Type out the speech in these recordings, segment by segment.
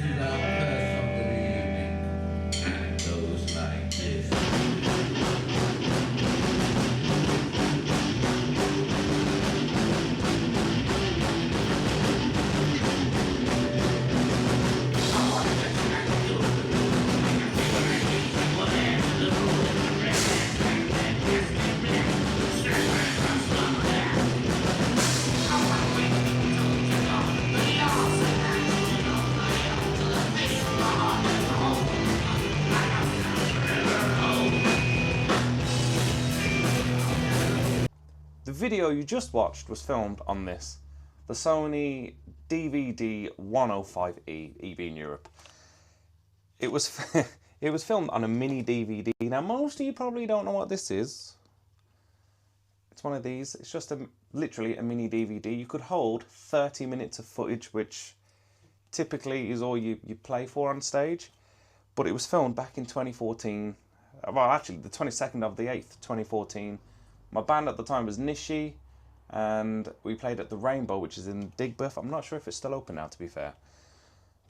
is our first song of the evening, and it goes like this. The video you just watched was filmed on this, the Sony DVD 105E EV in Europe. It was it was filmed on a mini DVD. Now most of you probably don't know what this is. It's one of these. It's just literally a mini DVD. You could hold 30 minutes of footage, which typically is all you play for on stage. But it was filmed back in 2014. Well, actually, the 22nd of the 8th, 2014. My band at the time was Nishi, and we played at the Rainbow, which is in Digbeth. I'm not sure if it's still open now, to be fair.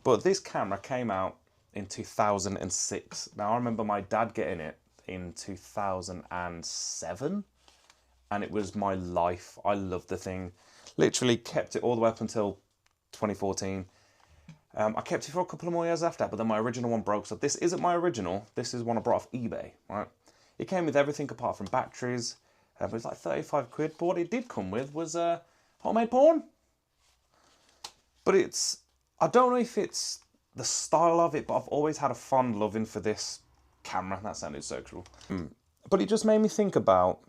But this camera came out in 2006. Now, I remember my dad getting it in 2007, and it was my life. I loved the thing. Literally kept it all the way up until 2014. I kept it for a couple of more years after that, but then my original one broke. So this isn't my original. This is one I brought off eBay, right? It came with everything apart from batteries. It was like 35 quid, but what it did come with was homemade porn. But I don't know if it's the style of it, but I've always had a fond loving for this camera. That sounded sexual. But it just made me think about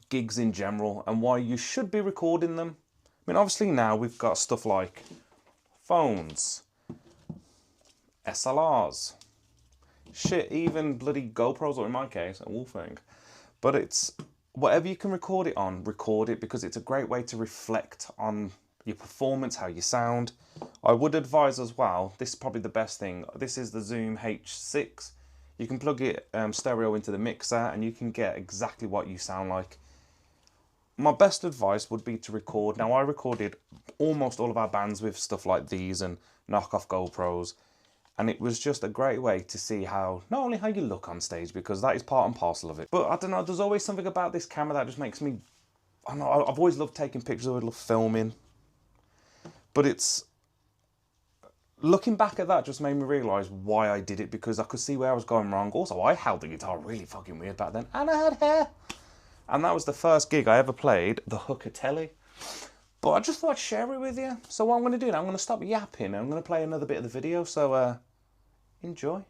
gigs in general and why you should be recording them. I mean, obviously now we've got stuff like phones, SLRs, shit, even bloody GoPros, or in my case, a Wolfgang. But it's whatever you can record it on, record it, because it's a great way to reflect on your performance, how you sound. I would advise as well, this is probably the best thing, this is the Zoom H6. You can plug it stereo into the mixer and you can get exactly what you sound like. My best advice would be to record. Now, I recorded almost all of our bands with stuff like these and knockoff GoPros, and it was just a great way to see how, not only how you look on stage, because that is part and parcel of it, but I don't know, there's always something about this camera that just makes me, I don't know, I've always loved taking pictures, I love filming, but it's, looking back at that just made me realise why I did it, because I could see where I was going wrong. Also, I held the guitar really fucking weird back then, and I had hair. And that was the first gig I ever played, the Hookatelli. But I just thought I'd share it with you. So what I'm going to do now, I'm going to stop yapping and I'm going to play another bit of the video. So enjoy.